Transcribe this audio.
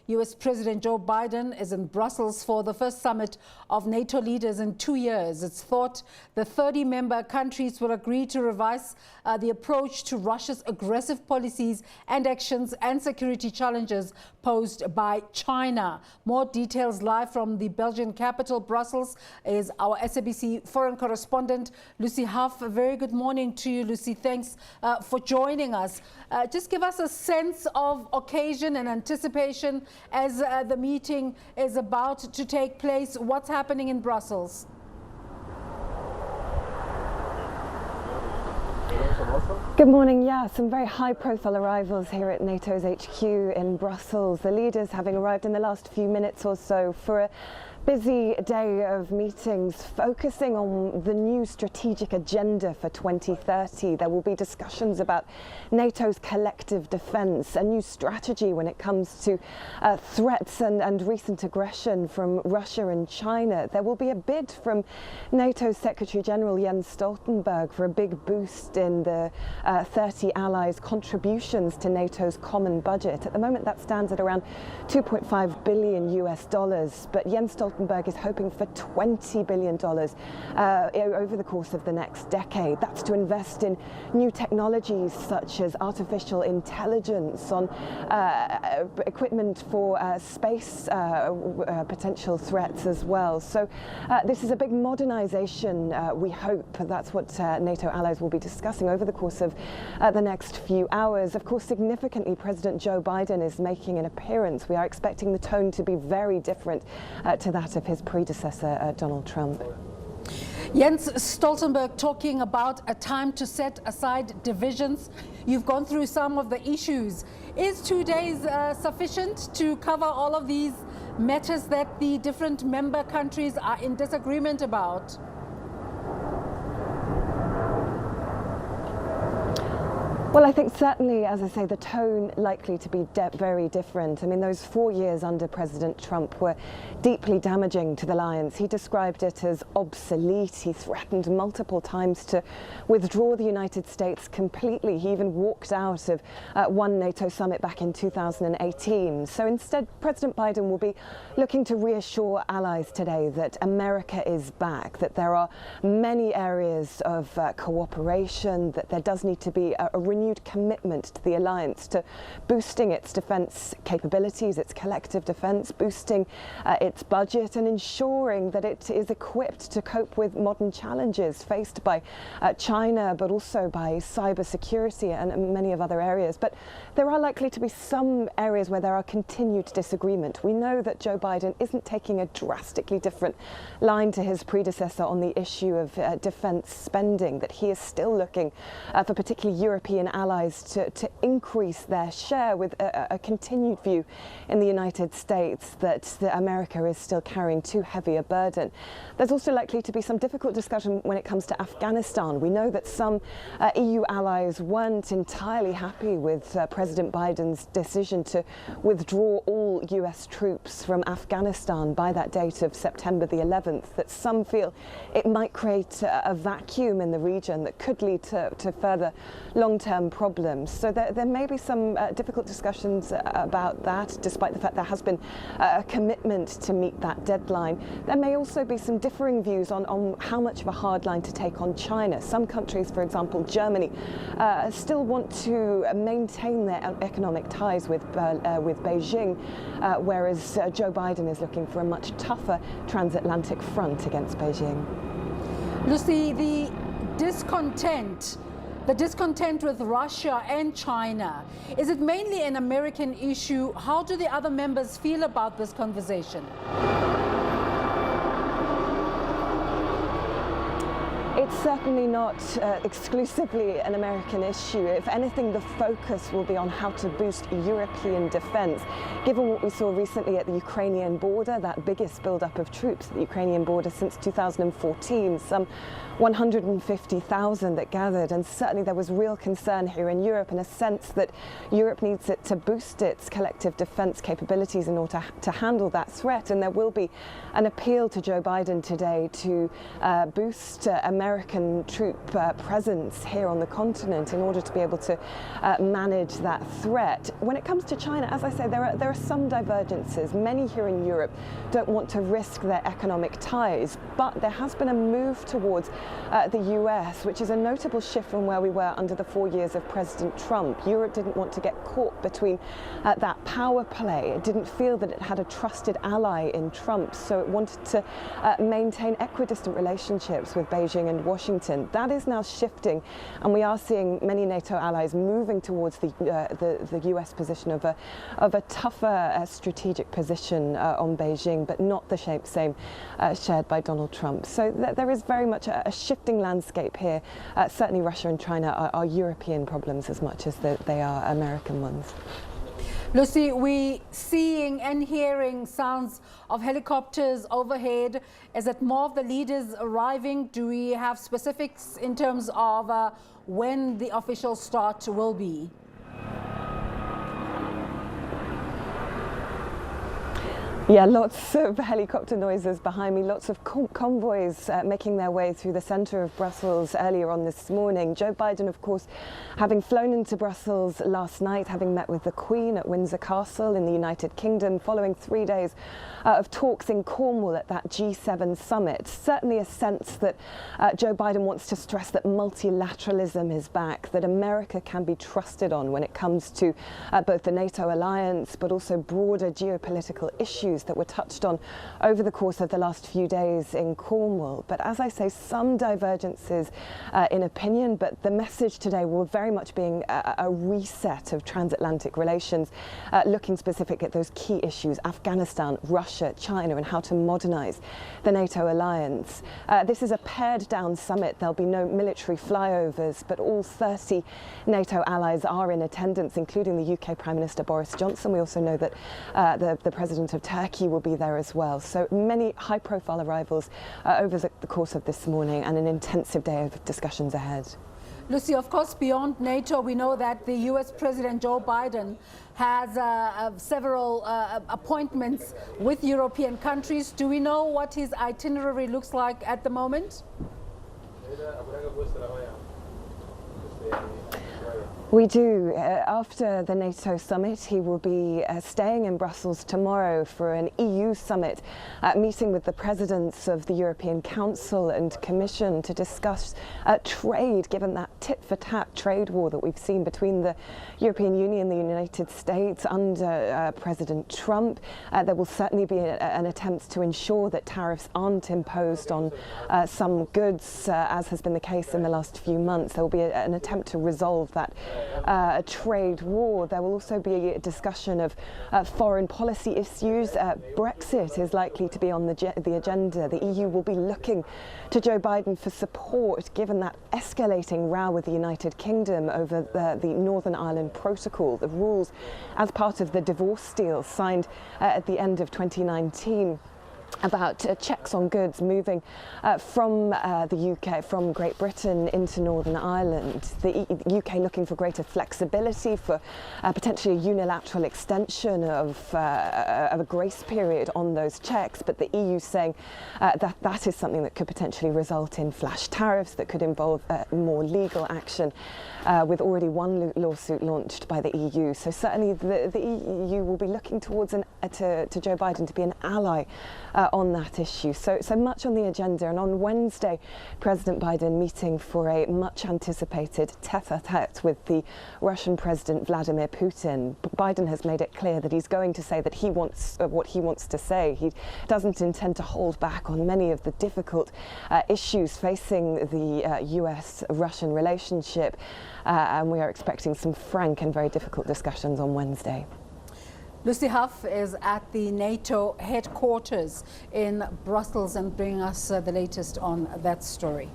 U.S. President Joe Biden is in Brussels for the first summit of NATO leaders in 2 years. It's thought the 30-member countries will agree to revise the approach to Russia's aggressive policies and actions and security challenges posed by China. More details live from the Belgian capital, Brussels, is our SABC Foreign Correspondent, Lucy Hough. A very good morning to you, Lucy. Thanks for joining us. Just give us a sense of occasion and anticipation as the meeting is about to take place. What's happening in Brussels? Good morning. Yeah, some very high-profile arrivals here at NATO's HQ in Brussels. The leaders having arrived in the last few minutes or so for a busy day of meetings focusing on the new strategic agenda for 2030. There will be discussions about NATO's collective defence, a new strategy when it comes to threats and recent aggression from Russia and China. There will be a bid from NATO's Secretary General Jens Stoltenberg for a big boost in the 30 allies' contributions to NATO's common budget. At the moment that stands at around $2.5 billion US, but Jens Stoltenberg is hoping for $20 billion over the course of the next decade. That's to invest in new technologies such as artificial intelligence, on equipment for space potential threats as well. So this is a big modernization, we hope. That's what NATO allies will be discussing over the course of the next few hours. Of course, significantly, President Joe Biden is making an appearance. We are expecting the tone to be very different to that of his predecessor, Donald Trump. Jens Stoltenberg talking about a time to set aside divisions. You've gone through some of the issues. Is 2 days sufficient to cover all of these matters that the different member countries are in disagreement about? Well, I think certainly, as I say, the tone likely to be very different. I mean, those 4 years under President Trump were deeply damaging to the alliance. He described it as obsolete. He threatened multiple times to withdraw the United States completely. He even walked out of one NATO summit back in 2018. So instead, President Biden will be looking to reassure allies today that America is back, that there are many areas of cooperation, that there does need to be a renewed commitment to the alliance to boosting its defence capabilities, its collective defence, boosting its budget, and ensuring that it is equipped to cope with modern challenges faced by China, but also by cybersecurity and many of other areas. But there are likely to be some areas where there are continued disagreement. We know that Joe Biden isn't taking a drastically different line to his predecessor on the issue of defence spending, that he is still looking for particularly European allies to increase their share, with a continued view in the United States that America is still carrying too heavy a burden. There's also likely to be some difficult discussion when it comes to Afghanistan. We know that some EU allies weren't entirely happy with President Biden's decision to withdraw all US troops from Afghanistan by that date of September the 11th, that some feel it might create a vacuum in the region that could lead to further long-term problems. So there may be some difficult discussions about that, despite the fact there has been a commitment to meet that deadline. There may also be some differing views on how much of a hard line to take on China. Some countries, for example Germany, still want to maintain their economic ties with Beijing, whereas Joe Biden is looking for a much tougher transatlantic front against Beijing. Lucy, the discontent with Russia and China, is it mainly an American issue? How do the other members feel about this conversation? It's certainly not exclusively an American issue. If anything, the focus will be on how to boost European defence. Given what we saw recently at the Ukrainian border, that biggest build-up of troops at the Ukrainian border since 2014, some 150,000 that gathered, and certainly there was real concern here in Europe, in a sense that Europe needs it to boost its collective defence capabilities in order to handle that threat. And there will be an appeal to Joe Biden today to boost American American troop presence here on the continent in order to be able to manage that threat. When it comes to China, as I say, there are some divergences. Many here in Europe don't want to risk their economic ties, but there has been a move towards the US, which is a notable shift from where we were under the 4 years of President Trump. Europe didn't want to get caught between that power play. It didn't feel that it had a trusted ally in Trump, so it wanted to maintain equidistant relationships with Beijing and Washington. That is now shifting, and we are seeing many NATO allies moving towards the US position of a tougher strategic position on Beijing, but not the same shared by Donald Trump. So there is very much a shifting landscape here. Certainly Russia and China are European problems as much as they are American ones. Lucy, we seeing and hearing sounds of helicopters overhead. Is it more of the leaders arriving? Do we have specifics in terms of when the official start will be? Yeah, lots of helicopter noises behind me, lots of convoys making their way through the centre of Brussels earlier on this morning. Joe Biden, of course, having flown into Brussels last night, having met with the Queen at Windsor Castle in the United Kingdom, following 3 days of talks in Cornwall at that G7 summit. Certainly a sense that Joe Biden wants to stress that multilateralism is back, that America can be trusted on when it comes to both the NATO alliance, but also broader geopolitical issues that were touched on over the course of the last few days in Cornwall. But as I say, some divergences in opinion, but the message today will very much being a reset of transatlantic relations, looking specific at those key issues: Afghanistan, Russia, China, and how to modernize the NATO alliance. This is a pared down summit. There'll be no military flyovers, but all 30 NATO allies are in attendance, including the UK Prime Minister Boris Johnson. We also know that the President of Turkey will be there as well. So many high-profile arrivals over the course of this morning, and an intensive day of discussions ahead. Lucy, of course, beyond NATO, we know that the US President Joe Biden has several appointments with European countries. Do we know what his itinerary looks like at the moment? We do. After the NATO summit, he will be staying in Brussels tomorrow for an EU summit, meeting with the presidents of the European Council and Commission to discuss trade, given that tit-for-tat trade war that we've seen between the European Union and the United States under President Trump. There will certainly be an attempt to ensure that tariffs aren't imposed on some goods, as has been the case in the last few months. There will be an attempt to resolve that trade war. There will also be a discussion of foreign policy issues. Brexit is likely to be on the agenda. The EU will be looking to Joe Biden for support, given that escalating row with the United Kingdom over the Northern Ireland Protocol, the rules as part of the divorce deal signed at the end of 2019. About checks on goods moving from the UK, from Great Britain into Northern Ireland. The UK looking for greater flexibility, for potentially a unilateral extension of a grace period on those checks, but the EU saying that is something that could potentially result in flash tariffs, that could involve more legal action, with already one lawsuit launched by the EU. So certainly the EU will be looking towards to Joe Biden to be an ally on that issue. So much on the agenda, and on Wednesday, President Biden meeting for a much anticipated tete-a-tete with the Russian President Vladimir Putin. Biden has made it clear that he's going to say that he wants what he wants to say. He doesn't intend to hold back on many of the difficult issues facing the US-Russian relationship, and we are expecting some frank and very difficult discussions on Wednesday. Lucy Hough is at the NATO headquarters in Brussels and bringing us the latest on that story.